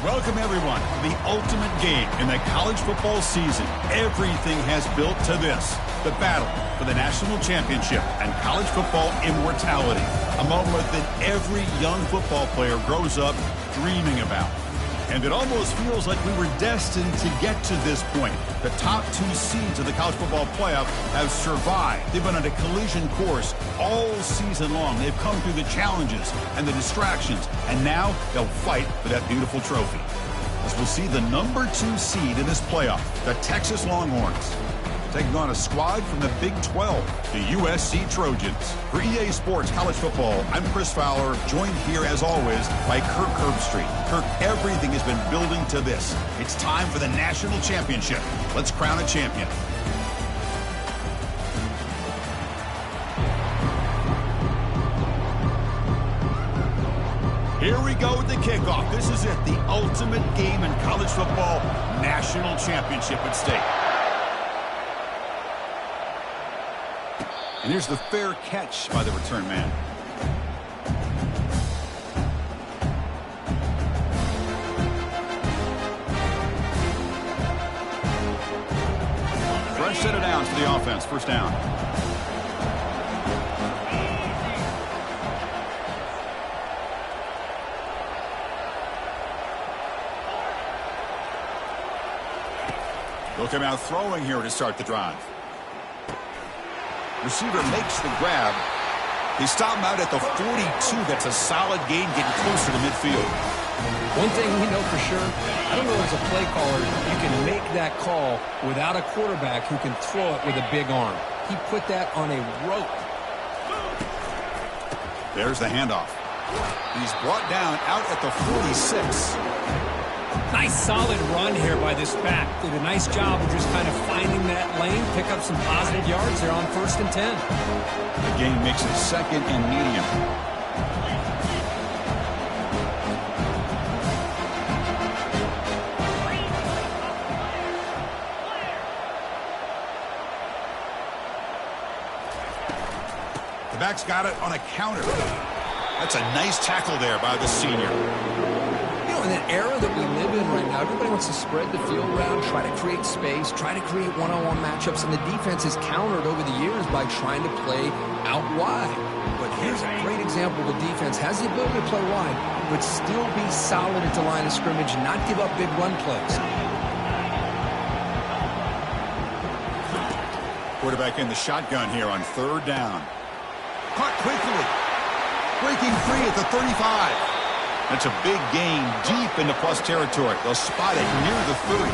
Welcome, everyone, to the ultimate game in the college football season. Everything has built to this, the battle for the national championship and college football immortality, a moment that every young football player grows up dreaming about. And it almost feels like we were destined to get to this point. The top two seeds of the college football playoff have survived. They've been on a collision course all season long. They've come through the challenges and the distractions, and now they'll fight for that beautiful trophy. As we'll see the number 2 seed in this playoff, the Texas Longhorns, taking on a squad from the Big 12, the USC Trojans. For EA Sports College Football, I'm Chris Fowler, joined here as always by Kirk Herbstreit. Kirk, everything has been building to this. It's time for the national championship. Let's crown a champion. Here we go with the kickoff. This is it, the ultimate game in college football, national championship at stake. And here's the fair catch by the return man. Fresh set of downs for the offense. First down. They'll come out throwing here to start the drive. Receiver makes the grab. They stop him out at the 42. That's a solid gain, getting closer to midfield. One thing we know for sure, I don't know as a play caller, you can make that call without a quarterback who can throw it with a big arm. He put that on a rope. There's the handoff. He's brought down out at the 46. Nice solid run here by this back. Did a nice job of just kind of finding that lane, pick up some positive yards there on 1st and 10. The game makes it 2nd and medium. The back's got it on a counter. That's a nice tackle there by the senior. In that era that we live in right now, everybody wants to spread the field around, try to create space, try to create one-on-one matchups, and the defense has countered over the years by trying to play out wide. But here's a great example. The defense has the ability to play wide, but still be solid at the line of scrimmage, not give up big run plays. Quarterback in the shotgun here on 3rd down. Caught quickly. Breaking free at the 35. That's a big gain deep into plus territory. They'll spot it near the 30.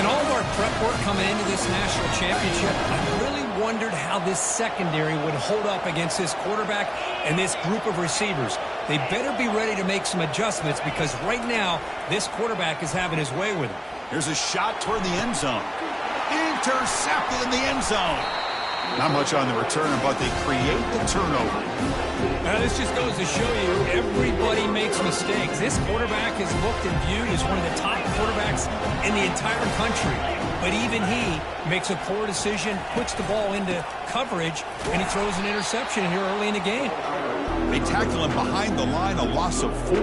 In all of our prep work coming into this national championship, I really wondered how this secondary would hold up against this quarterback and this group of receivers. They better be ready to make some adjustments because right now, this quarterback is having his way with him. Here's a shot toward the end zone. Intercepted in the end zone. Not much on the return, but they create the turnover. Now, this just goes to show you everybody makes mistakes. This quarterback is looked and viewed as one of the top quarterbacks in the entire country. But even he makes a poor decision, puts the ball into coverage, and he throws an interception here early in the game. They tackle him behind the line, a loss of 4.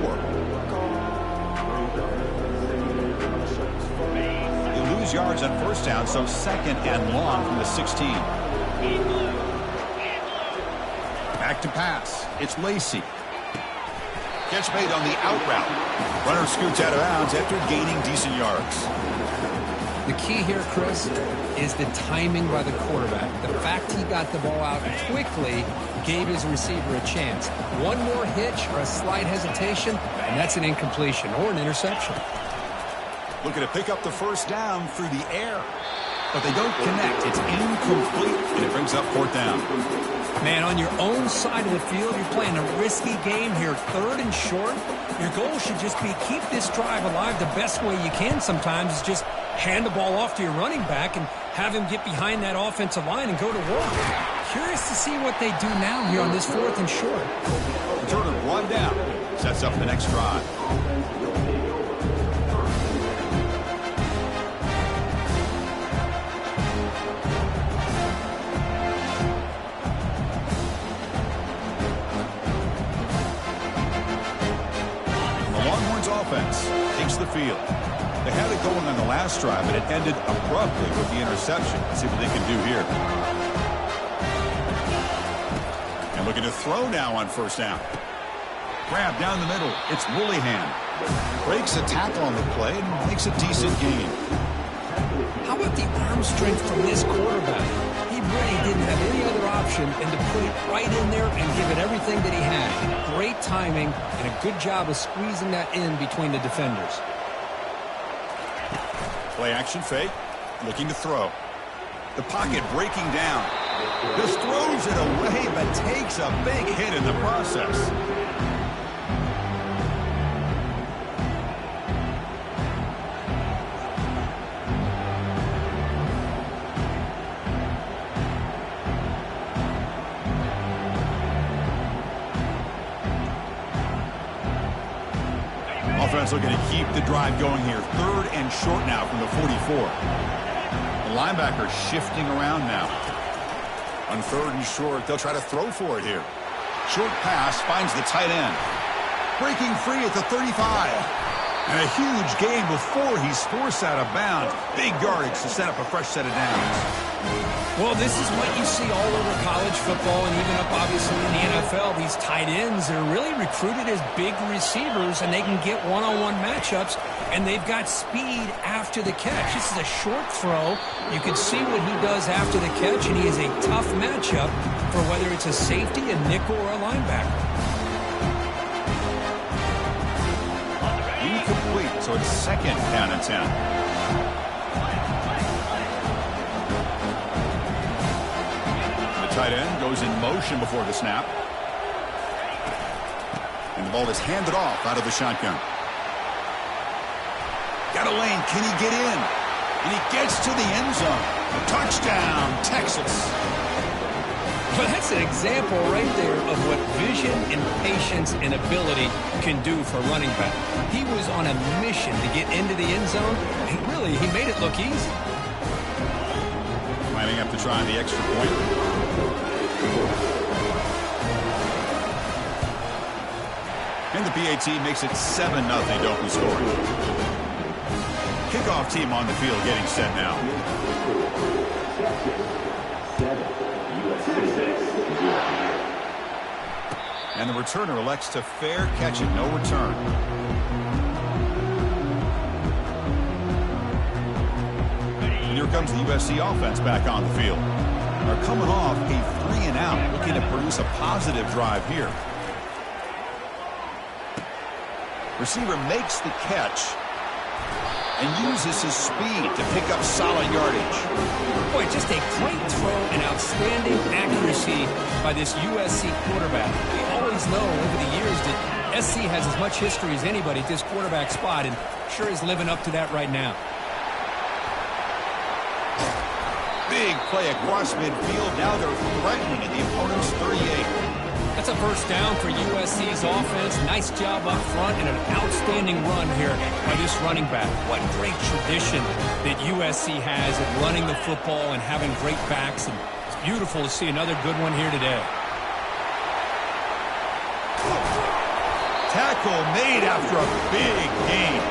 They lose yards on 1st down, so 2nd and long from the 16. Back to pass. It's Lacey. Catch made on the out route. Runner scoots out of bounds after gaining decent yards. The key here, Chris, is the timing by the quarterback. The fact he got the ball out quickly gave his receiver a chance. One more hitch or a slight hesitation, and that's an incompletion or an interception. Looking to pick up the 1st down through the air. But they don't connect. It's incomplete, and it brings up 4th down. Man, on your own side of the field, you're playing a risky game here, 3rd and short. Your goal should just be keep this drive alive the best way you can sometimes is just hand the ball off to your running back and have him get behind that offensive line and go to work. Curious to see what they do now here on this 4th and short. Turner brought down. Sets up the next drive. Browns offense takes the field. They had it going on the last drive, but it ended abruptly with the interception. Let's see what they can do here. And looking to throw now on first down. Grab down the middle. It's Willingham. Breaks a tackle on the play and makes a decent gain. How about the arm strength from this quarterback? He really didn't have any other option than to put it right in there and give it everything that he had. Great timing and a good job of squeezing that in between the defenders. Play action fake. Looking to throw. The pocket breaking down. Just throws it away, but takes a big hit in the process. Offense looking to keep the drive going here. 3rd and short now from the 44. The linebacker shifting around now. On 3rd and short, they'll try to throw for it here. Short pass finds the tight end. Breaking free at the 35. And a huge gain before he's forced out of bounds. Big yardage to set up a fresh set of downs. Well, this is what you see all over college football and even up obviously in the NFL. These tight ends are really recruited as big receivers, and they can get one-on-one matchups, and they've got speed after the catch. This is a short throw. You can see what he does after the catch, and he is a tough matchup for whether it's a safety, a nickel, or a linebacker. Incomplete, so it's 2nd down and 10. Tight end goes in motion before the snap. And the ball is handed off out of the shotgun. Got a lane. Can he get in? And he gets to the end zone. Touchdown, Texas. Well, that's an example right there of what vision and patience and ability can do for running back. He was on a mission to get into the end zone, and really, he made it look easy. Lining up to try the extra point. And the PAT makes it 7-0 Dothan scoring. Kickoff team on the field getting set now. And the returner elects to fair catch it, no return. And here comes the USC offense back on the field. They're coming off a 3-and-out, looking to produce a positive drive here. Receiver makes the catch and uses his speed to pick up solid yardage. Boy, just a great throw and outstanding accuracy by this USC quarterback. We always know over the years that SC has as much history as anybody at this quarterback spot, and sure is living up to that right now. Big play across midfield. Now they're threatening at the opponent's 38. That's a first down for USC's offense. Nice job up front and an outstanding run here by this running back. What great tradition that USC has at running the football and having great backs. And it's beautiful to see another good one here today. Tackle made after a big gain.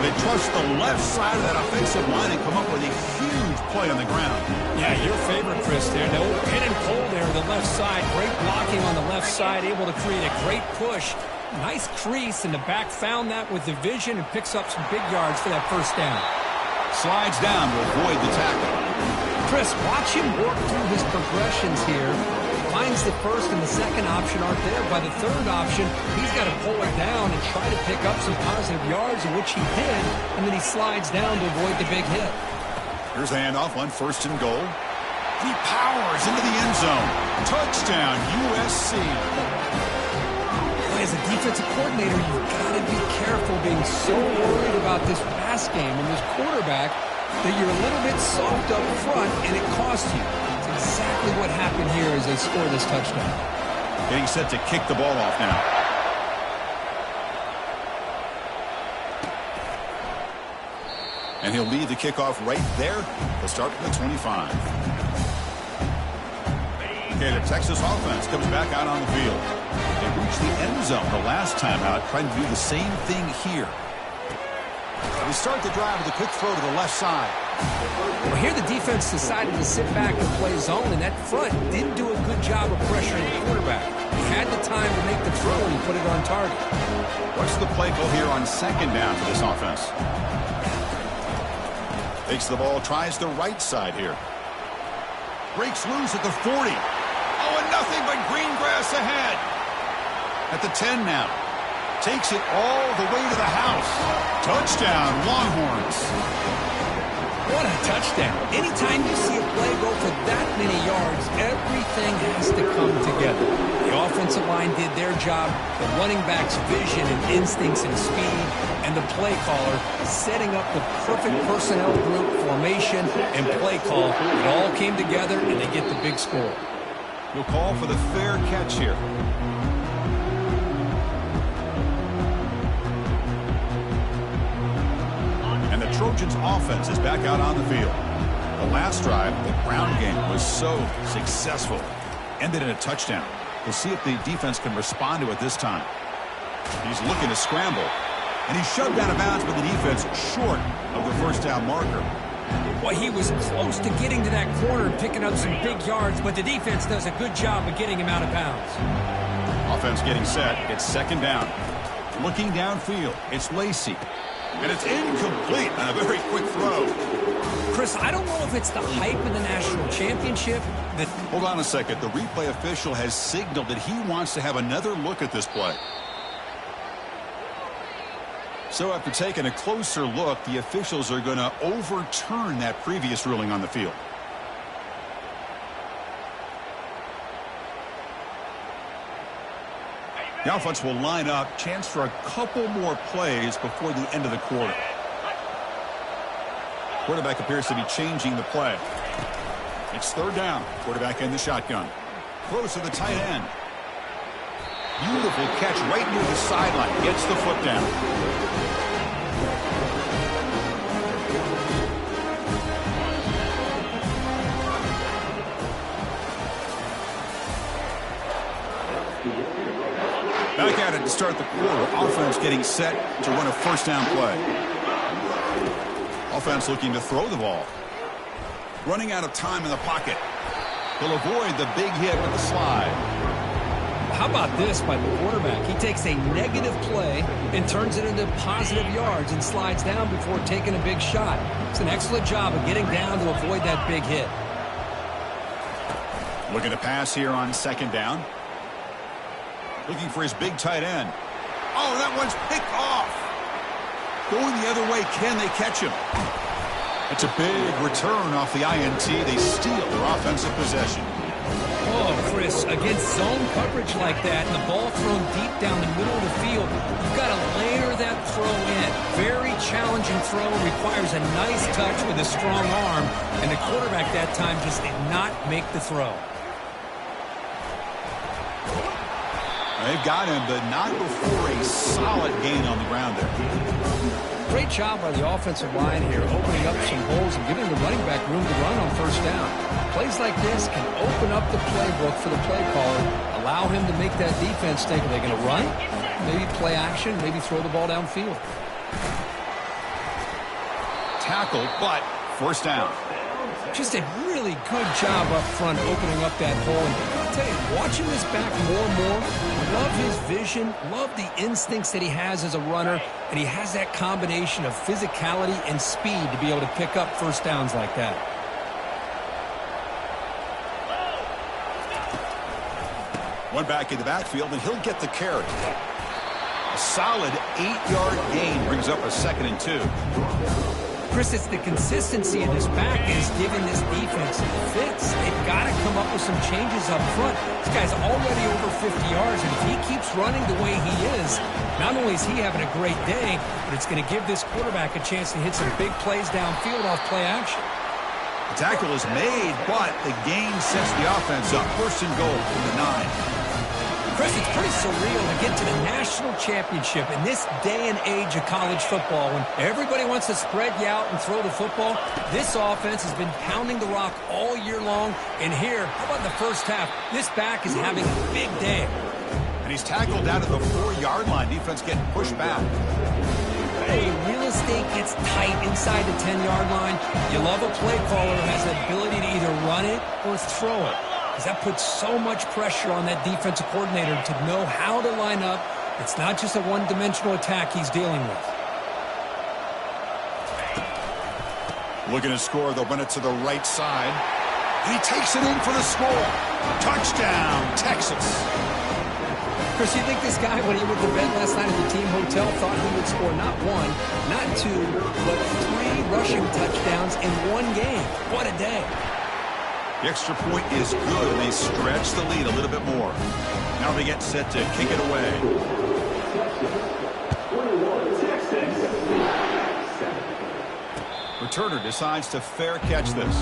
They trust the left side of that offensive line and come up with a huge play on the ground. Yeah, your favorite, Chris, there. The old pin and pull there, the left side. Great blocking on the left side, able to create a great push. Nice crease, and the back found that with the vision and picks up some big yards for that first down. Slides down to avoid the tackle. Chris, watch him work through his progressions here. Finds the first and the second option aren't there. By the third option, he's got to pull it down and try to pick up some positive yards, in which he did, and then he slides down to avoid the big hit. Here's the handoff on 1st and goal. He powers into the end zone. Touchdown, USC. As a defensive coordinator, you've got to be careful being so worried about this pass game and this quarterback that you're a little bit soft up front, and it costs you. Exactly what happened here as they score this touchdown. Getting set to kick the ball off now. And he'll lead the kickoff right there. They'll start from the 25. Okay, the Texas offense comes back out on the field. They reach reached the end zone the last time out, trying to do the same thing here. We start the drive with a quick throw to the left side. Well, here the defense decided to sit back and play zone, and that front didn't do a good job of pressuring the quarterback. He had the time to make the throw, and he put it on target. What's the play call here on second down for this offense? Takes the ball, tries the right side here. Breaks loose at the 40. Oh, and nothing but green grass ahead. At the 10 now. Takes it all the way to the house. Touchdown, Longhorns. What a touchdown. Anytime you see a play go for that many yards, everything has to come together. The offensive line did their job, the running back's vision and instincts and speed, and the play caller setting up the perfect personnel group formation and play call. It all came together, and they get the big score. We'll call for the fair catch here. And the Trojans' offense is back out on the field. The last drive, the ground game, was so successful. Ended in a touchdown. We'll see if the defense can respond to it this time. He's looking to scramble. And he's shoved out of bounds by the defense short of the first down marker. Well, he was close to getting to that corner and picking up some big yards, but the defense does a good job of getting him out of bounds. Offense getting set. It's second down. Looking downfield. It's Lacey. And it's incomplete on a very quick throw. Chris, I don't know if it's the hype of the national championship. Hold on a second. The replay official has signaled that he wants to have another look at this play. So after taking a closer look, the officials are going to overturn that previous ruling on the field. The offense will line up. Chance for a couple more plays before the end of the quarter. Quarterback appears to be changing the play. It's third down. Quarterback in the shotgun. Throws to the tight end. Beautiful catch right near the sideline. Gets the foot down. Back at it to start the quarter. Offense getting set to run a first down play. Offense looking to throw the ball. Running out of time in the pocket. He'll avoid the big hit with the slide. How about this by the quarterback? He takes a negative play and turns it into positive yards and slides down before taking a big shot. It's an excellent job of getting down to avoid that big hit. Looking to pass here on second down. Looking for his big tight end. Oh, that one's picked off. Going the other way. Can they catch him? It's a big return off the INT. They steal their offensive possession. Oh, Chris, against zone coverage like that and the ball thrown deep down the middle of the field, you've got to layer that throw in. Very challenging throw. Requires a nice touch with a strong arm. And the quarterback that time just did not make the throw. They've got him, but not before a solid gain on the ground there. Great job by the offensive line here, opening up some holes and giving the running back room to run on first down. Plays like this can open up the playbook for the play caller, allow him to make that defense think, are they going to run? Maybe play action, maybe throw the ball downfield. Tackle, but first down. Just a really good job up front opening up that hole. And I'll tell you, watching this back more and more, love his vision, love the instincts that he has as a runner, and he has that combination of physicality and speed to be able to pick up first downs like that. One back in the backfield, and he'll get the carry. A solid 8-yard gain brings up a 2nd and 2. Chris, it's the consistency in his back is giving this defense fits. They've got to come up with some changes up front. This guy's already over 50 yards, and if he keeps running the way he is, not only is he having a great day, but it's going to give this quarterback a chance to hit some big plays downfield off play action. The tackle is made, but the gain sets the offense up. First and goal from the 9. Chris, it's pretty surreal to get to the national championship in this day and age of college football when everybody wants to spread you out and throw the football. This offense has been pounding the rock all year long. And here, how about the first half? This back is having a big day. And he's tackled down at the 4-yard line. Defense getting pushed back. Hey, real estate gets tight inside the 10-yard line. You love a play caller who has the ability to either run it or throw it, because that puts so much pressure on that defensive coordinator to know how to line up. It's not just a one-dimensional attack he's dealing with. Looking to score, they'll run it to the right side. He takes it in for the score. Touchdown, Texas. Chris, you think this guy, when he went to bed last night at the team hotel, thought he would score not 1, not 2, but 3 rushing touchdowns in one game? What a day. The extra point is good, and they stretch the lead a little bit more. Now they get set to kick it away. Returner decides to fair catch this.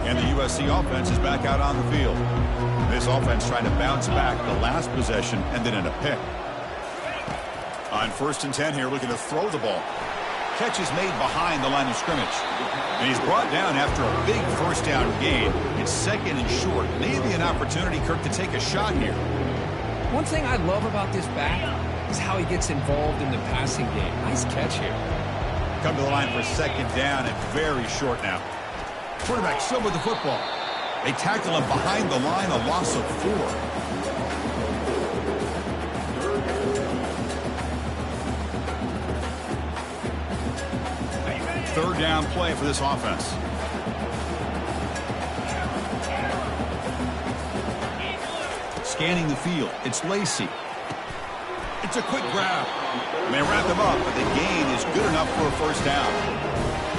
And the USC offense is back out on the field. This offense trying to bounce back. The last possession ended in a pick. On 1st and 10 here, looking to throw the ball. Catch is made behind the line of scrimmage. And he's brought down after a big first down gain. It's 2nd and short. Maybe an opportunity, Kirk, to take a shot here. One thing I love about this back is how he gets involved in the passing game. Nice catch here. Come to the line for 2nd down and very short now. Quarterback still with the football. They tackle him behind the line, a loss of 4. Third down play for this offense. Scanning the field, it's Lacey. It's a quick grab. And they wrap him up, but the gain is good enough for a first down.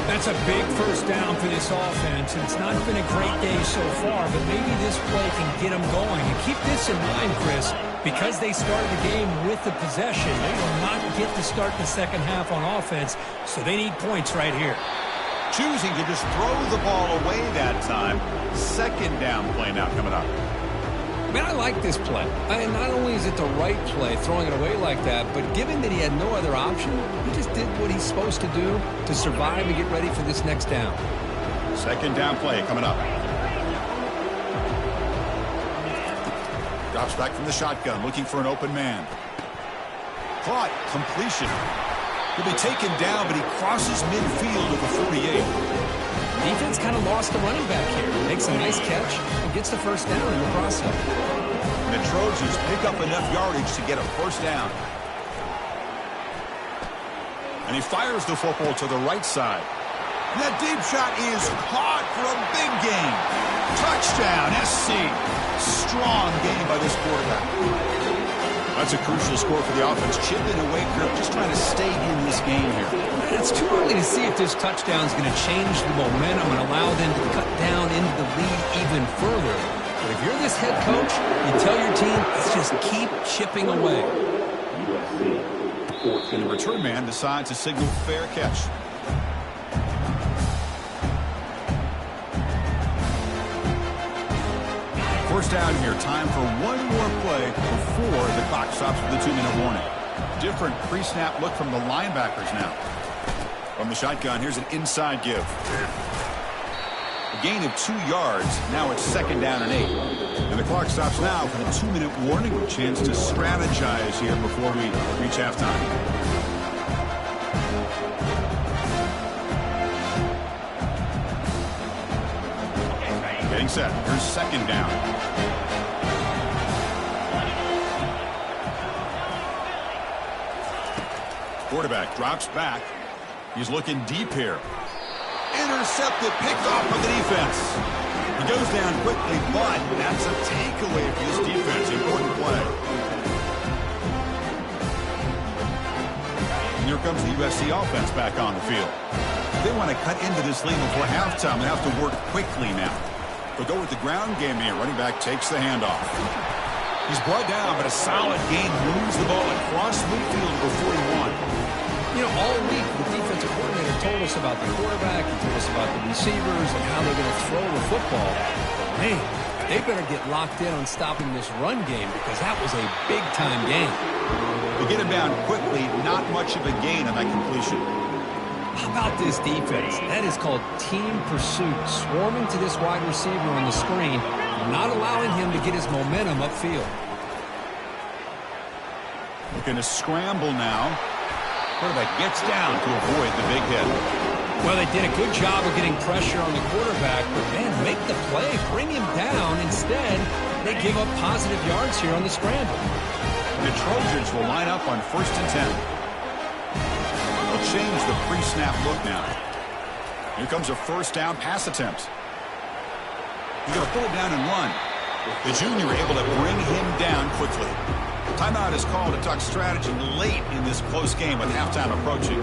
That's a big first down for this offense. It's not been a great day so far, but maybe this play can get them going. And keep this in mind, Chris, because they started the game with the possession, they will not get to start the second half on offense, so they need points right here. Choosing to just throw the ball away that time. 2nd down play now coming up. Man, I like this play. Not only is it the right play, throwing it away like that, but given that he had no other option, he just did what he's supposed to do to survive and get ready for this next down. 2nd down play coming up. Drops back from the shotgun, looking for an open man. Caught, completion. He'll be taken down, but he crosses midfield at the 48. Defense kind of lost the running back here. Makes a nice catch and gets the first down in the process. And the Trojans pick up enough yardage to get a first down. And he fires the football to the right side. And that deep shot is caught for a big gain. Touchdown, SC. Strong game by this quarterback. That's a crucial score for the offense. Chipping away, Kirk, just trying to stay in this game here. It's too early to see if this touchdown is going to change the momentum and allow them to cut down into the lead even further. But if you're this head coach, you tell your team, let's just keep chipping away. And the return man decides to signal fair catch. First down here. Time for one more play before the clock stops with a 2-minute warning. Different pre-snap look from the linebackers now. From the shotgun, here's an inside give. A gain of 2 yards. Now it's 2nd down and 8. And the clock stops now for the 2-minute warning. A chance to strategize here before we reach halftime. Getting set. Here's 2nd down. Quarterback drops back. He's looking deep here. Intercepted, picked off by the defense. He goes down quickly, but that's a takeaway for this defense. Important play. And here comes the USC offense back on the field. They want to cut into this lead before halftime. They have to work quickly now. They'll go with the ground game here. Running back takes the handoff. He's brought down, but a solid gain moves the ball across midfield for 41. You know, all week, the defensive coordinator told us about the quarterback, he told us about the receivers and how they're going to throw the football. Man, they better get locked in on stopping this run game because that was a big-time game. To get him down quickly, not much of a gain on that completion. How about this defense? That is called team pursuit. Swarming to this wide receiver on the screen, not allowing him to get his momentum upfield. Looking to scramble now. Quarterback gets down to avoid the big hit. Well, they did a good job of getting pressure on the quarterback, but man, make the play, bring him down. Instead, they give up positive yards here on the scramble. The Trojans will line up on 1st and 10. They'll change the pre-snap look now. Here comes a 1st down pass attempt. He's going to pull it down and run. The junior able to bring him down quickly. Timeout is called to talk strategy late in this close game with halftime approaching.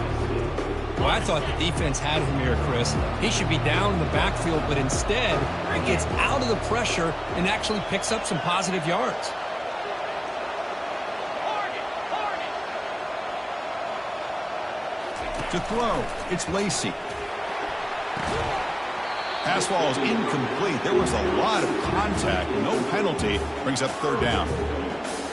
Well, I thought the defense had him here, Chris. He should be down in the backfield, but instead, he gets out of the pressure and actually picks up some positive yards. To throw, it's Lacey. Pass ball is incomplete. There was a lot of contact. No penalty. Brings up 3rd down.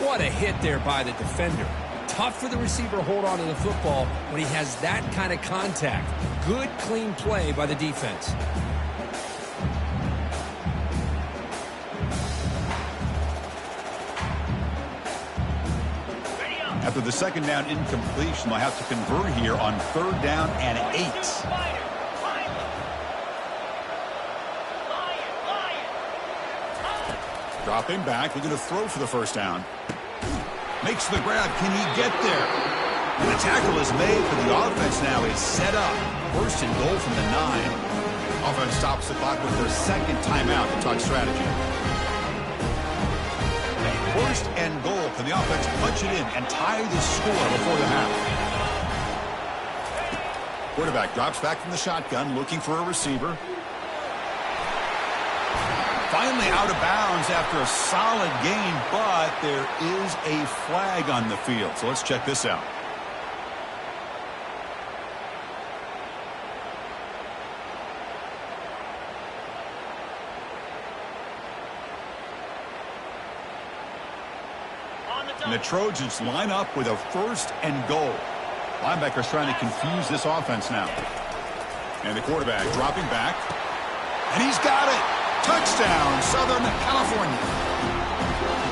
What a hit there by the defender. Tough for the receiver to hold on to the football when he has that kind of contact. Good, clean play by the defense. After the 2nd down incompletion, they'll have to convert here on 3rd down and 8. Dropping back, looking to throw for the 1st down. Makes the grab. Can he get there? And the tackle is made for the offense now. It's set up. 1st and goal from the 9. Offense stops the clock with their 2nd timeout to talk strategy. 1st and goal. Can the offense punch it in and tie the score before the half? Quarterback drops back from the shotgun, looking for a receiver. Finally out of bounds after a solid gain, but there is a flag on the field. So let's check this out. And the Trojans line up with a 1st and goal. Linebackers trying to confuse this offense now. And the quarterback dropping back. And he's got it. Touchdown, Southern California.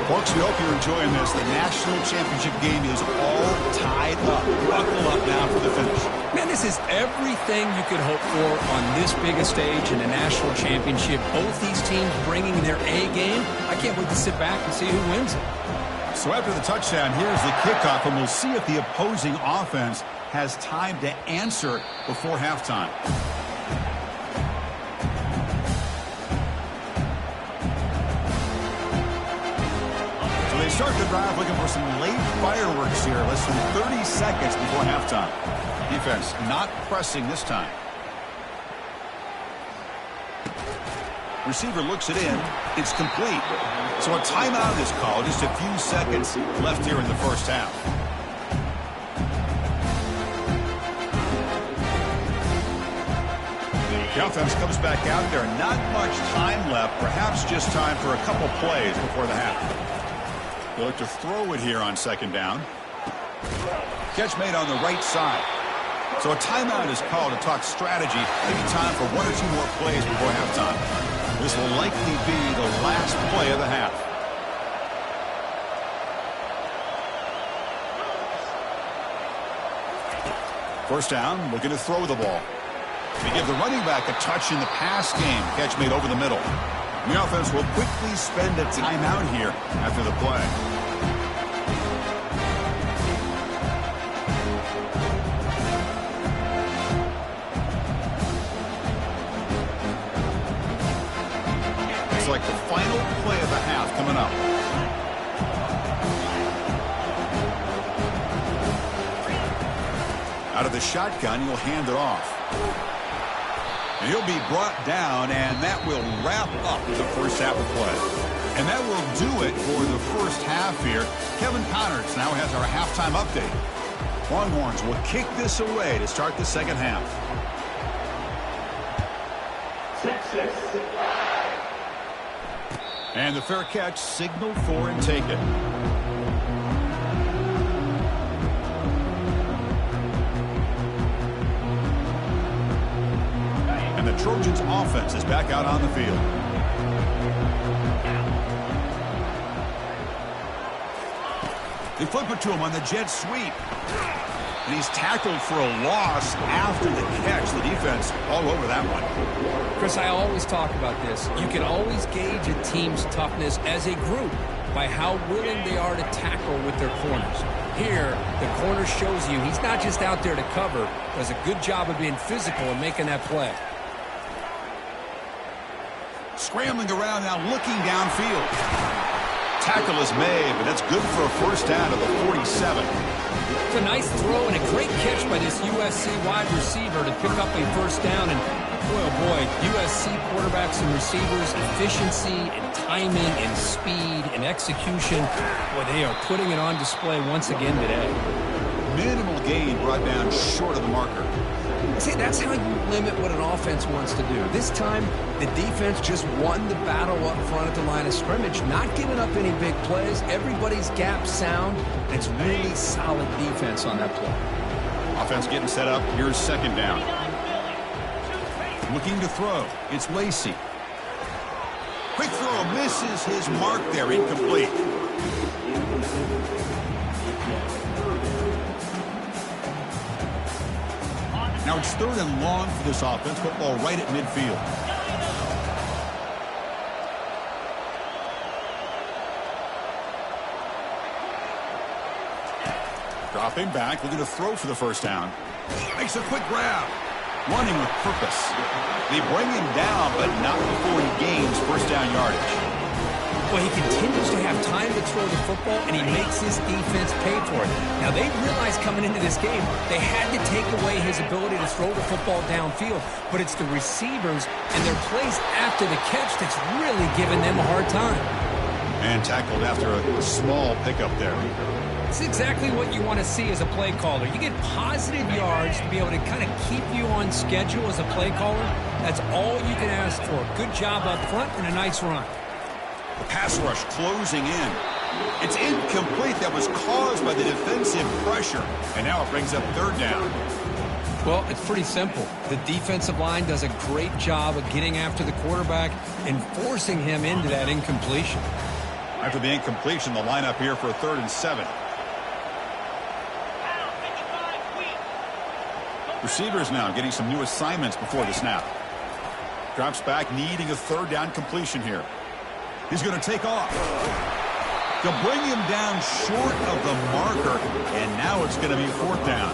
Folks, we hope you're enjoying this. The national championship game is all tied up. Buckle up now for the finish. Man, this is everything you could hope for on this big a stage in a national championship. Both these teams bringing their A game. I can't wait to sit back and see who wins it. So after the touchdown, here's the kickoff, and we'll see if the opposing offense has time to answer before halftime. So they start the drive looking for some late fireworks here, less than 30 seconds before halftime. Defense not pressing this time. Receiver looks it in. It's complete. So a timeout is called. Just a few seconds left here in the 1st half. The offense comes back out there. Not much time left. Perhaps just time for a couple plays before the half. They look to throw it here on 2nd down. Catch made on the right side. So a timeout is called to talk strategy. Maybe time for 1 or 2 more plays before halftime. This will likely be the last play of the half. First down, looking to throw the ball. They give the running back a touch in the pass game. Catch made over the middle. And the offense will quickly spend a timeout here after the play. Like the final play of the half coming up. Out of the shotgun, he'll hand it off. And he'll be brought down, and that will wrap up the 1st half of play. And that will do it for the 1st half here. Kevin Connors now has our halftime update. Longhorns will kick this away to start the 2nd half. 6-6. And the fair catch signaled for and taken. And the Trojans' offense is back out on the field. They flip it to him on the jet sweep. And he's tackled for a loss after the catch. The defense all over that one. Chris, I always talk about this. You can always gauge a team's toughness as a group by how willing they are to tackle with their corners. Here, the corner shows you he's not just out there to cover, does a good job of being physical and making that play. Scrambling around now, looking downfield. Tackle is made, but that's good for a first down at the 47. It's a nice throw and a great catch by this USC wide receiver to pick up a first down. And boy, oh boy, USC quarterbacks and receivers, efficiency and timing and speed and execution. Boy, they are putting it on display once again today. Minimal gain brought down short of the marker. See, that's how you limit what an offense wants to do. This time, the defense just won the battle up front at the line of scrimmage, not giving up any big plays. Everybody's gap sound. It's really solid defense on that play. Offense getting set up. Here's second down. Looking to throw. It's Lacey. Quick throw. Misses his mark there. Incomplete. Now it's third and long for this offense. Football right at midfield. Dropping back, looking to throw for the first down. Makes a quick grab. Running with purpose. They bring him down, but not before he gains first down yardage. Well, he continues to have time to throw the football, and he makes his defense pay for it. Now, they realized coming into this game, they had to take away his ability to throw the football downfield, but it's the receivers and their plays after the catch that's really giving them a hard time. And tackled after a small pickup there. It's exactly what you want to see as a play caller. You get positive yards to be able to kind of keep you on schedule as a play caller. That's all you can ask for. Good job up front and a nice run. The pass rush closing in. It's incomplete. That was caused by the defensive pressure. And now it brings up third down. Well, it's pretty simple. The defensive line does a great job of getting after the quarterback and forcing him into that incompletion. After the incompletion, the lineup here for a 3rd and 7. Receivers now getting some new assignments before the snap. Drops back, needing a 3rd down completion here. He's going to take off. They'll bring him down short of the marker, and now it's going to be 4th down.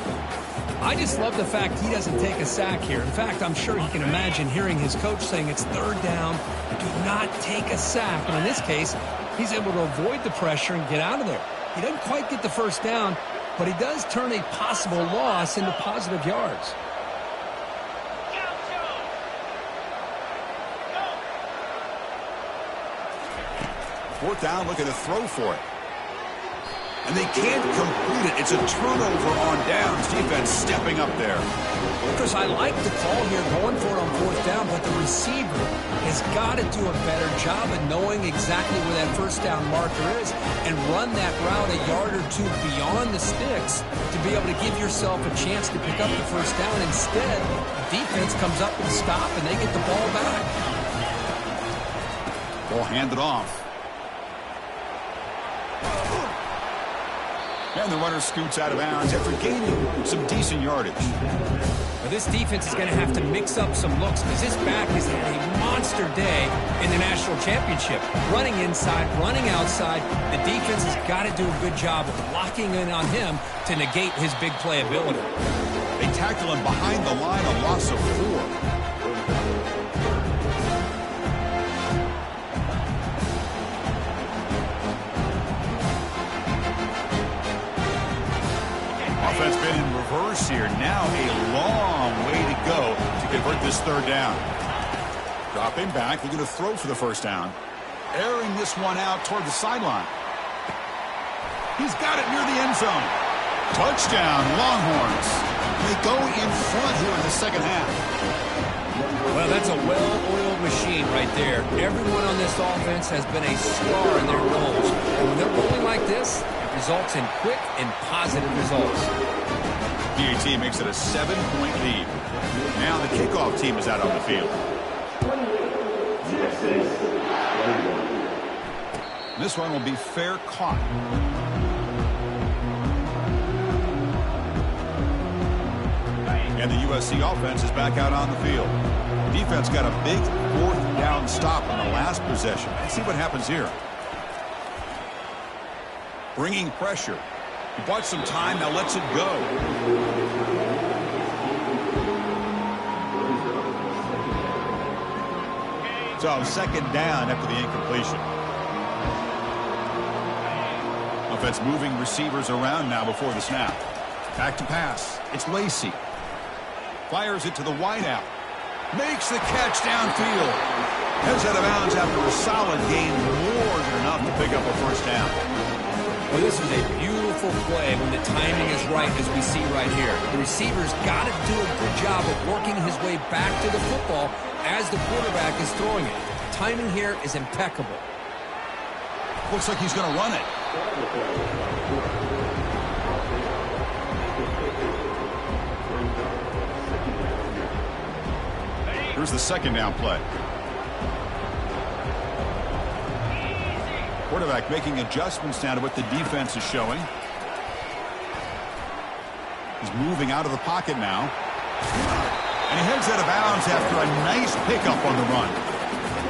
I just love the fact he doesn't take a sack here. In fact, I'm sure he can imagine hearing his coach saying it's 3rd down, do not take a sack. And in this case, he's able to avoid the pressure and get out of there. He doesn't quite get the first down, but he does turn a possible loss into positive yards. Fourth down, looking to throw for it. And they can't complete it. It's a turnover on downs. Defense stepping up there. Because I like the call here, going for it on 4th down, but the receiver has got to do a better job of knowing exactly where that first down marker is and run that route a yard or two beyond the sticks to be able to give yourself a chance to pick up the first down. Instead, the defense comes up and stop, and they get the ball back. Ball handed off. And the runner scoots out of bounds after gaining some decent yardage. Well, this defense is going to have to mix up some looks because this back has had a monster day in the national championship. Running inside, running outside. The defense has got to do a good job of locking in on him to negate his big play ability. They tackle him behind the line, a loss of 4. Offense been in reverse here. Now a long way to go to convert this 3rd down. Dropping back, looking to throw for the first down. Airing this one out toward the sideline. He's got it near the end zone. Touchdown, Longhorns. They go in front here in the second half. Well, that's a well-oiled machine right there. Everyone on this offense has been a star in their roles. And when they're rolling like this, it results in quick and positive results. PAT makes it a 7-point lead. Now the kickoff team is out on the field. This one will be fair caught. And the USC offense is back out on the field. Defense got a big 4th down stop on the last possession. Let's see what happens here. Bringing pressure. He bought some time, now lets it go. So 2nd down after the incompletion. Offense moving receivers around now before the snap. Back to pass. It's Lacy. Fires it to the wideout. Makes the catch downfield. Heads out of bounds after a solid gain, more than enough to pick up a 1st down. Well, this is a beautiful play when the timing is right, as we see right here. The receiver's got to do a good job of working his way back to the football as the quarterback is throwing it. The timing here is impeccable. Looks like he's going to run it. Here's the 2nd down play. Quarterback making adjustments now to what the defense is showing. He's moving out of the pocket now. And he heads out of bounds after a nice pickup on the run.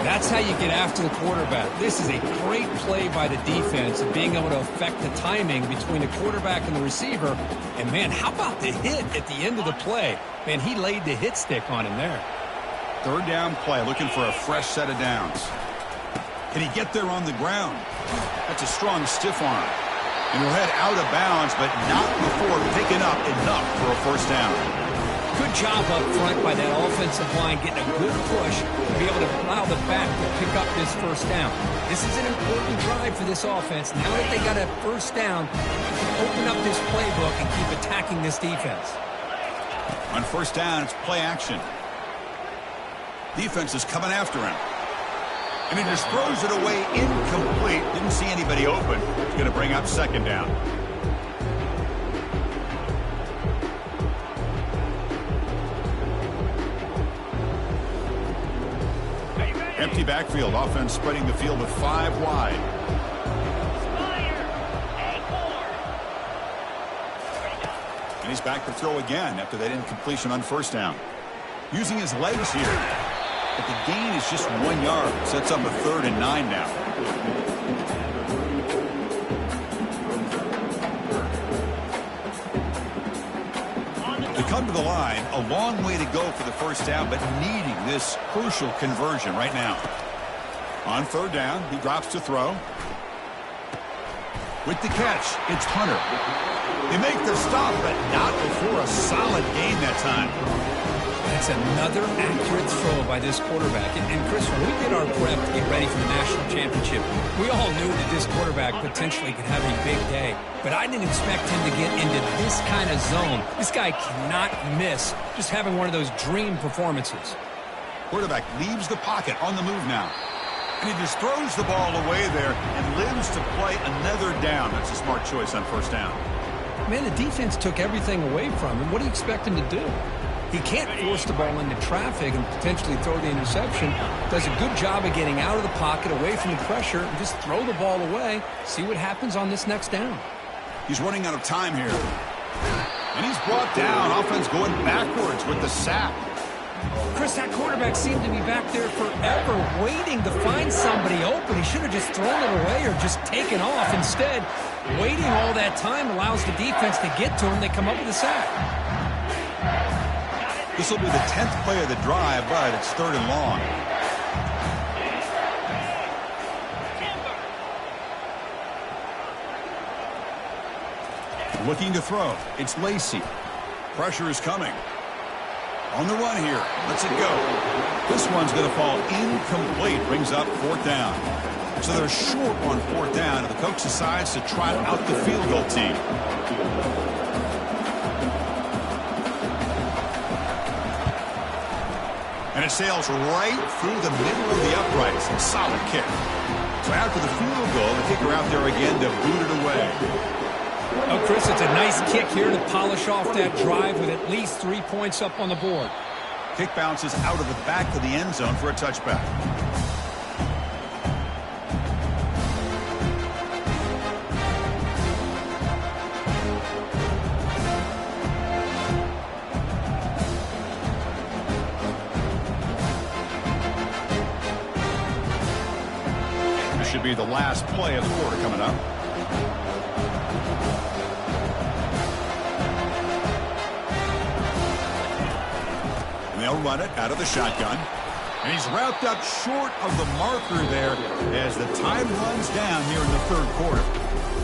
That's how you get after the quarterback. This is a great play by the defense of being able to affect the timing between the quarterback and the receiver. And, man, how about the hit at the end of the play? Man, he laid the hit stick on him there. 3rd down play, looking for a fresh set of downs. Can he get there on the ground? That's a strong stiff arm. And he'll head out of bounds, but not before picking up enough for a 1st down. Good job up front by that offensive line, getting a good push to be able to allow the back to pick up this 1st down. This is an important drive for this offense. Now that they got a 1st down, open up this playbook and keep attacking this defense. On 1st down, it's play action. Defense is coming after him. And he just throws it away incomplete. Didn't see anybody open. It's going to bring up 2nd down. Empty backfield. Offense spreading the field with 5 wide. And he's back to throw again after that incompletion on 1st down. Using his legs here. But the gain is just 1 yard. Sets up a 3rd and 9 now. To come to the line, a long way to go for the 1st down, but needing this crucial conversion right now. On 3rd down, he drops to throw. With the catch, it's Hunter. They make the stop, but not before a solid gain that time. That's another accurate throw by this quarterback. And Chris, when we did our prep to get ready for the national championship, we all knew that this quarterback potentially could have a big day. But I didn't expect him to get into this kind of zone. This guy cannot miss, just having one of those dream performances. Quarterback leaves the pocket on the move now. And he just throws the ball away there and lives to play another down. That's a smart choice on 1st down. Man, the defense took everything away from him. What do you expect him to do? He can't force the ball into traffic and potentially throw the interception. Does a good job of getting out of the pocket, away from the pressure, and just throw the ball away. See what happens on this next down. He's running out of time here. And he's brought down. Offense going backwards with the sack. Chris, that quarterback seemed to be back there forever waiting to find somebody open. He should have just thrown it away or just taken off. Instead, waiting all that time allows the defense to get to him. They come up with a sack. This will be the 10th play of the drive, but it's 3rd and long. Looking to throw. It's Lacy. Pressure is coming. On the run here. Lets it go. This one's going to fall incomplete. Brings up 4th down. So they're short on 4th down, and the coach decides to trot out the field goal team. And it sails right through the middle of the uprights. A solid kick. So after the field goal, the kicker out there again to boot it away. Oh, Chris, it's a nice kick here to polish off that drive with at least 3 points up on the board. Kick bounces out of the back of the end zone for a touchback. This should be the last play of the quarter coming up. They'll run it out of the shotgun. And he's wrapped up short of the marker there as the time runs down here in the third quarter.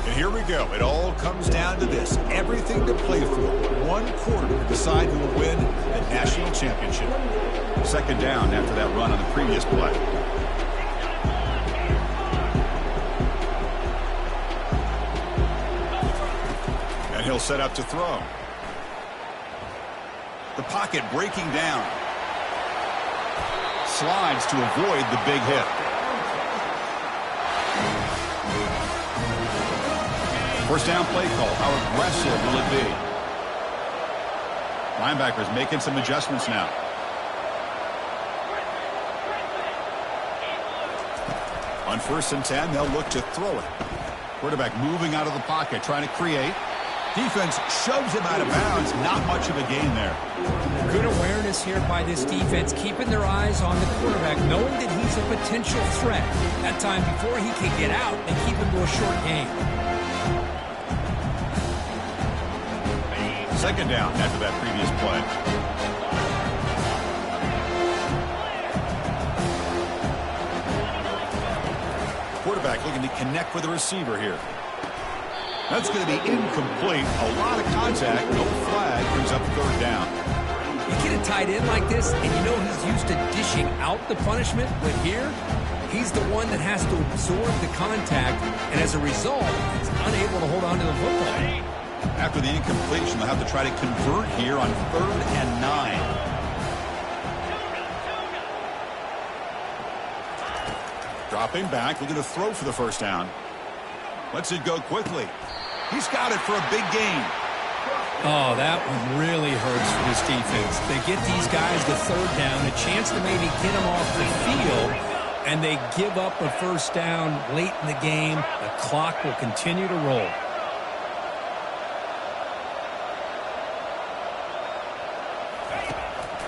And here we go. It all comes down to this. Everything to play for. One quarter to decide who will win the national championship. Second down after that run on the previous play. And he'll set up to throw. The pocket breaking down. Slides to avoid the big hit. First down play call. How aggressive will it be? Linebackers making some adjustments now. On 1st and 10, they'll look to throw it. Quarterback moving out of the pocket, trying to create. Defense shoves him out of bounds. Not much of a gain there. Good awareness here by this defense, keeping their eyes on the quarterback, knowing that he's a potential threat. That time before he can get out, they keep him to a short gain. Second down after that previous play. Quarterback looking to connect with the receiver here. That's going to be incomplete. A lot of contact. No flag. Brings up third down. You get a tight end like this, and you know he's used to dishing out the punishment, but here, he's the one that has to absorb the contact, and as a result, he's unable to hold on to the football. After the incompletion, they'll have to try to convert here on 3rd and 9. Dropping back, looking to throw for the first down. Lets it go quickly. He's got it for a big gain. Oh, that one really hurts for this defense. They get these guys to third down, a chance to maybe get them off the field, and they give up a first down late in the game. The clock will continue to roll.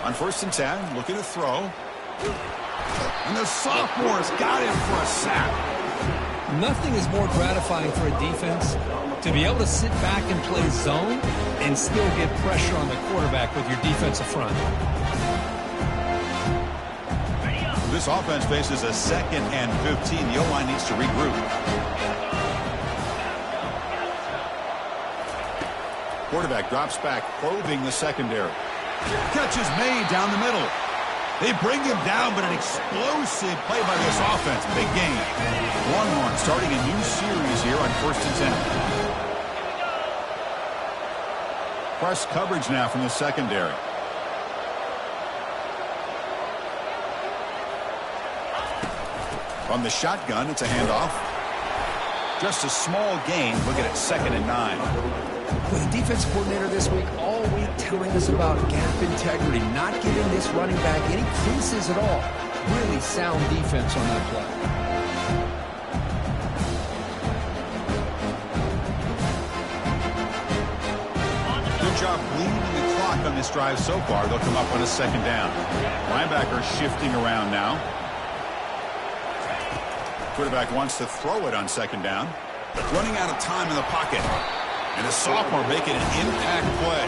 On 1st and 10, looking to throw. And the sophomore's got him for a sack. Nothing is more gratifying for a defense to be able to sit back and play zone and still get pressure on the quarterback with your defensive front. This offense faces a 2nd and 15. The O-line needs to regroup. Quarterback drops back, probing the secondary. Catch is made down the middle. They bring him down, but an explosive play by this offense. Big gain. Longhorn starting a new series here on 1st and 10. Press coverage now from the secondary. From the shotgun, it's a handoff. Just a small gain. Looking at 2nd and 9. With the defense coordinator this week, all week telling us about gap integrity, not giving this running back any creases at all. Really sound defense on that play. Good job bleeding the clock on this drive so far. They'll come up on a 2nd down. Linebacker shifting around now. Quarterback wants to throw it on 2nd down. Running out of time in the pocket. And a sophomore making an impact play.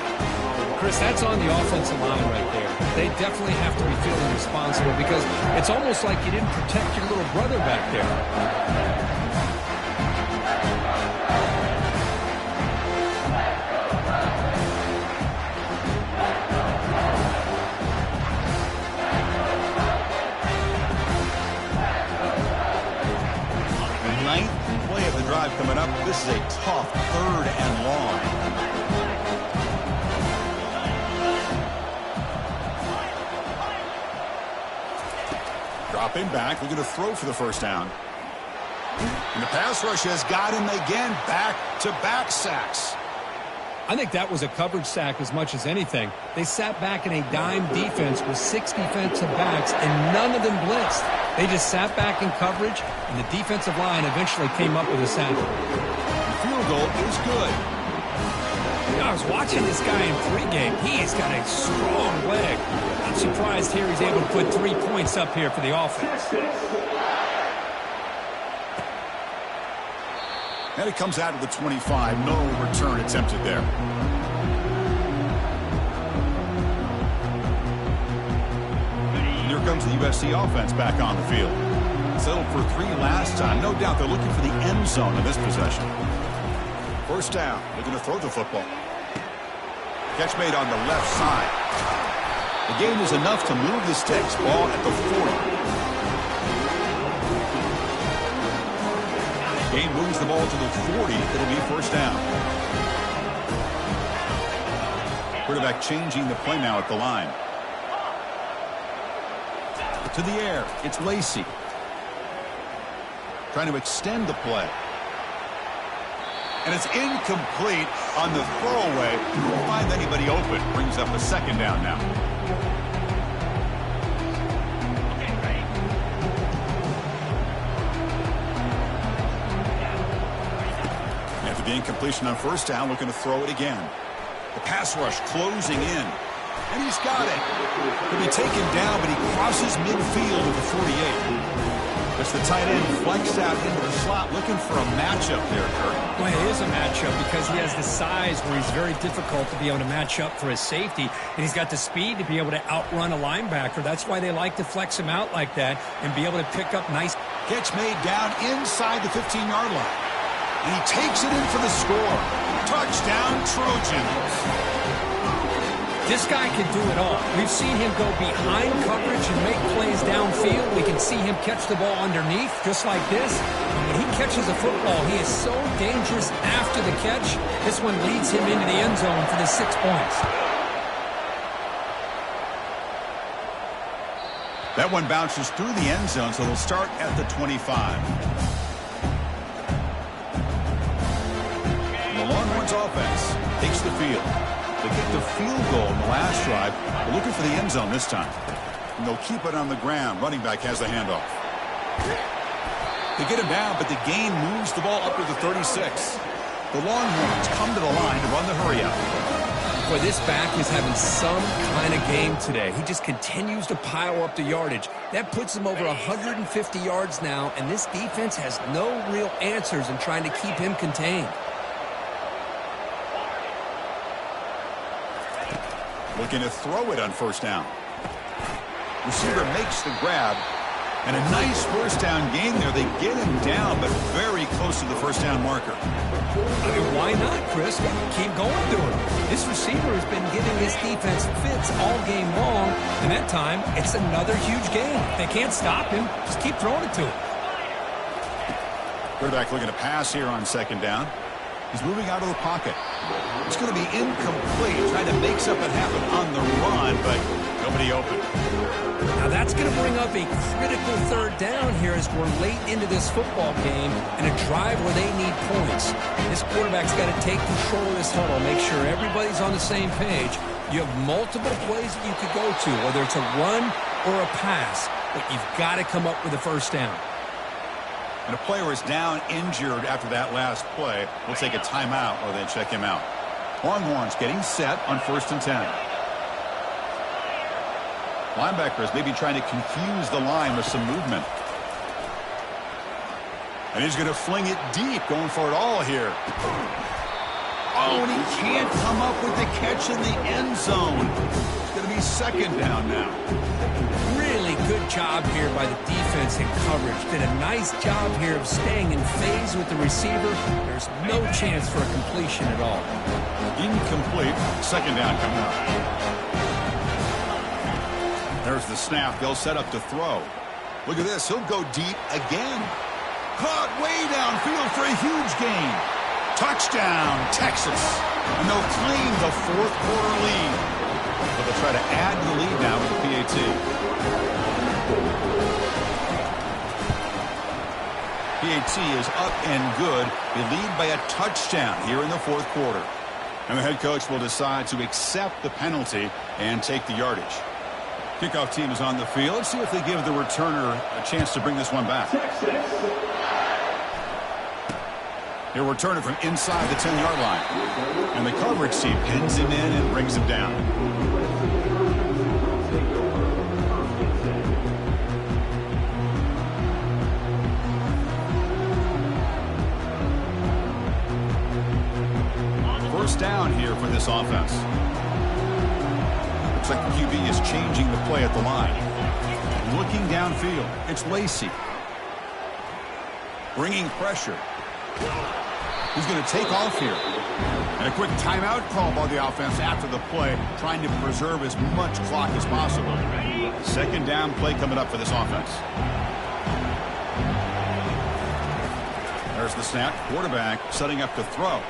Chris, that's on the offensive line right there. They definitely have to be feeling responsible because it's almost like you didn't protect your little brother back there. Play of the drive coming up. This is a tough 3rd and long. Dropping back, looking to throw for the first down. And the pass rush has got him again. Back-to-back sacks. I think that was a coverage sack as much as anything. They sat back in a dime defense with 6 defensive backs, and none of them blitzed. They just sat back in coverage, and the defensive line eventually came up with a sack. The field goal is good. You know, I was watching this guy in pregame. He has got a strong leg. I'm surprised here he's able to put 3 points up here for the offense. And it comes out of the 25. No return attempted there. And here comes the USC offense back on the field. Settled for 3 last time. No doubt they're looking for the end zone in this possession. First down. Looking to throw the football. Catch made on the left side. The gain is enough to move the sticks. Ball at the 40. Gain moves the ball to the 40. It'll be first down. Quarterback changing the play now at the line. To the air. It's Lacey. Trying to extend the play. And it's incomplete on the throwaway. Won't find anybody open. Brings up a second down now. After the incompletion on first down, looking to throw it again. The pass rush closing in. And he's got it. He'll be taken down, but he crosses midfield at the 48. As the tight end flexed out into the slot, looking for a matchup there, Kurt. Well, it is a matchup because he has the size where he's very difficult to be able to match up for his safety, and he's got the speed to be able to outrun a linebacker. That's why they like to flex him out like that and be able to pick up nice. Catch made down inside the 15-yard line. And he takes it in for the score. Touchdown, Trojans. This guy can do it all. We've seen him go behind coverage and make plays downfield. We can see him catch the ball underneath, just like this. And when he catches a football, he is so dangerous after the catch. This one leads him into the end zone for the 6 points. That one bounces through the end zone, so they'll start at the 25. And the Longhorns offense takes the field. They get the field goal in the last drive. They're looking for the end zone this time. And they'll keep it on the ground. Running back has the handoff. They get him down, but the gain moves the ball up to the 36. The Longhorns come to the line to run the hurry up. Boy, this back is having some kind of game today. He just continues to pile up the yardage. That puts him over 150 yards now, and this defense has no real answers in trying to keep him contained. Looking to throw it on first down. Receiver makes the grab. And a nice first down gain there. They get him down, but very close to the first down marker. I mean, why not, Chris? Keep going to him. This receiver has been giving this defense fits all game long, and that time, it's another huge gain. They can't stop him. Just keep throwing it to him. Quarterback looking to pass here on second down. He's moving out of the pocket. It's going to be incomplete. Trying to make something happen on the run, but nobody open. Now that's going to bring up a critical third down here as we're late into this football game and a drive where they need points. This quarterback's got to take control of this huddle, make sure everybody's on the same page. You have multiple plays that you could go to, whether it's a run or a pass, but you've got to come up with a first down. And a player is down injured after that last play. We'll take a timeout or then check him out. Longhorns getting set on 1st and 10. Linebackers maybe trying to confuse the line with some movement. And he's going to fling it deep, going for it all here. Oh, and he can't come up with the catch in the end zone. It's going to be second down now. Really good job here by the defense in coverage. Did a nice job here of staying in phase with the receiver. There's no chance for a completion at all. Incomplete. Second down coming up. There's the snap. They'll set up to throw. Look at this. He'll go deep again. Caught way downfield for a huge gain. Touchdown, Texas. And they'll claim the 4th quarter lead. But they'll try to add to the lead now with the PAT. PAT is up and good. They lead by a touchdown here in the fourth quarter. And the head coach will decide to accept the penalty and take the yardage. Kickoff team is on the field. Let's see if they give the returner a chance to bring this one back. He'll return it from inside the 10-yard line. And the coverage team pins him in and brings him down. First down here for this offense. Looks like the QB is changing the play at the line. Looking downfield, it's Lacy. Bringing pressure. He's going to take off here. And a quick timeout call by the offense after the play, trying to preserve as much clock as possible. Second down play coming up for this offense. There's the snap. Quarterback setting up to throw.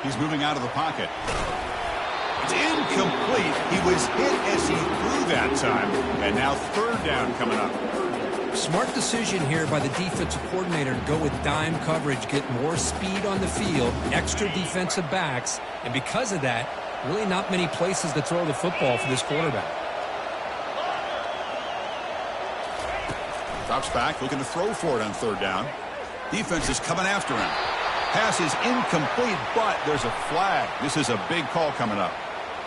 He's moving out of the pocket. It's incomplete. He was hit as he threw that time. And now third down coming up. Smart decision here by the defensive coordinator to go with dime coverage, get more speed on the field, extra defensive backs, and because of that, really not many places to throw the football for this quarterback. Drops back, looking to throw for it on third down. Defense is coming after him. Pass is incomplete, but there's a flag. This is a big call coming up.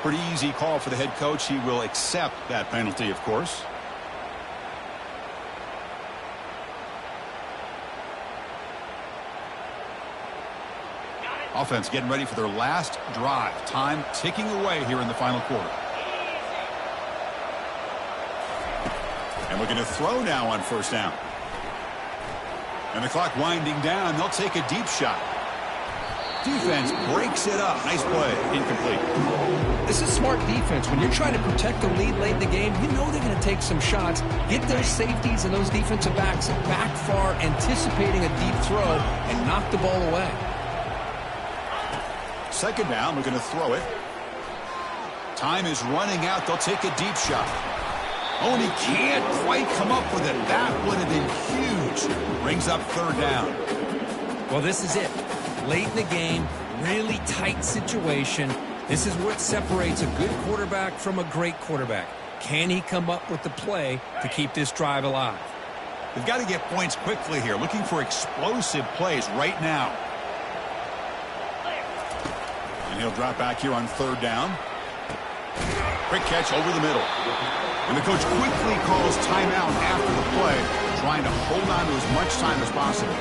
Pretty easy call for the head coach. He will accept that penalty, of course. Offense getting ready for their last drive. Time ticking away here in the final quarter. And looking to throw now on first down. And the clock winding down. They'll take a deep shot. Defense breaks it up. Nice play. Incomplete. This is smart defense. When you're trying to protect a lead late in the game, you know they're going to take some shots. Get those safeties and those defensive backs back far, anticipating a deep throw, and knock the ball away. Second down, we're going to throw it. Time is running out. They'll take a deep shot. Oh, and he can't quite come up with it. That would have been huge. Brings up third down. Well, this is it. Late in the game, really tight situation. This is what separates a good quarterback from a great quarterback. Can he come up with the play to keep this drive alive? They've got to get points quickly here. Looking for explosive plays right now. And he'll drop back here on third down. Quick catch over the middle. And the coach quickly calls timeout after the play, trying to hold on to as much time as possible.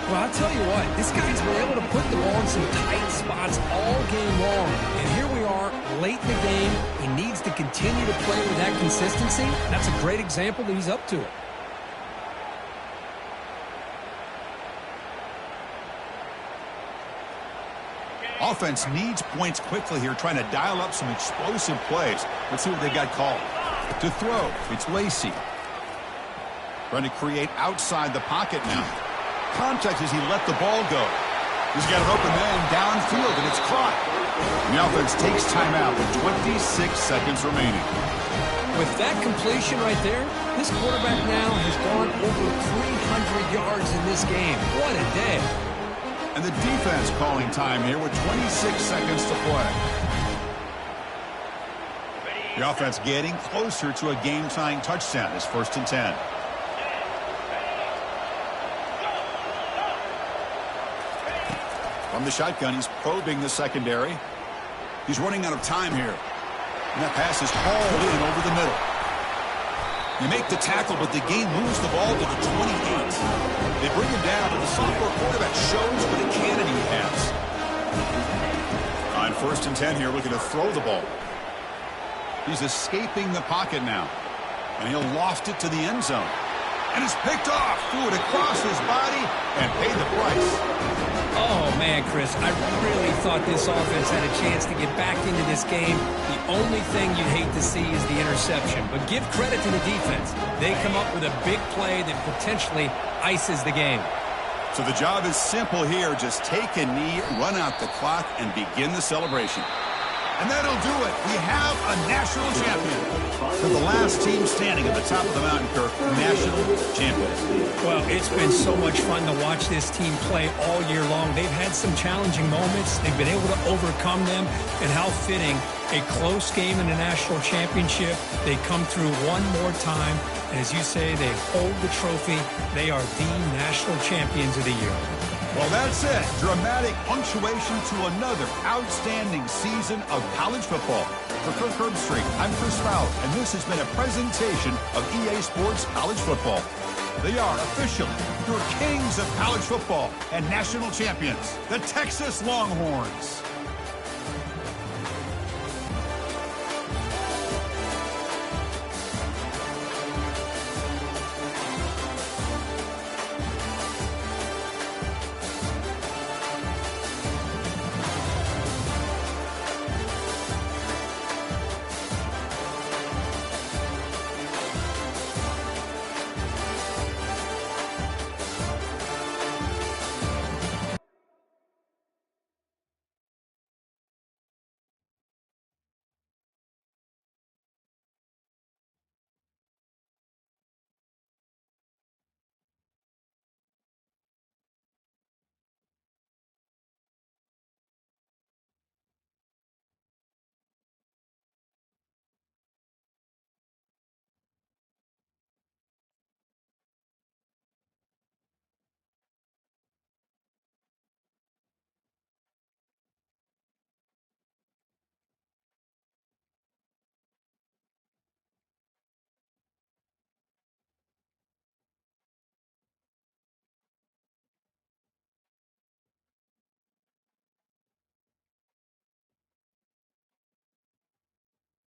Well, I'll tell you what, this guy's been able to put the ball in some tight spots all game long. And here we are, late in the game. He needs to continue to play with that consistency. That's a great example that he's up to it. Offense needs points quickly here, trying to dial up some explosive plays. Let's see what they got called. To throw, it's Lacy. Trying to create outside the pocket now. Contact as he let the ball go. He's got an open man downfield, and it's caught. And the offense takes timeout with 26 seconds remaining. With that completion right there, this quarterback now has gone over 300 yards in this game. What a day. And the defense calling time here with 26 seconds to play. The offense getting closer to a game-tying touchdown. It's 1st and 10. From the shotgun, he's probing the secondary. He's running out of time here. And that pass is hauled in over the middle. They make the tackle, but the game moves the ball to the 28. They bring him down, but the sophomore quarterback shows what a cannon he has. On 1st and 10 here, looking to throw the ball. He's escaping the pocket now. And he'll loft it to the end zone. And it's picked off. Threw it across his body and paid the price. Oh, man, Chris, I really thought this offense had a chance to get back into this game. The only thing you'd hate to see is the interception. But give credit to the defense. They come up with a big play that potentially ices the game. So the job is simple here. Just take a knee, run out the clock, and begin the celebration. And that'll do it. We have a national champion. For the last team standing at the top of the mountain, Kirk, national champions. Well, it's been so much fun to watch this team play all year long. They've had some challenging moments. They've been able to overcome them. And how fitting, a close game in the national championship. They come through one more time. And as you say, they hold the trophy. They are the national champions of the year. Well, that's it. Dramatic punctuation to another outstanding season of college football. For Kirk Herbstreit, I'm Chris Fowler, and this has been a presentation of EA Sports College Football. They are officially your kings of college football and national champions, the Texas Longhorns.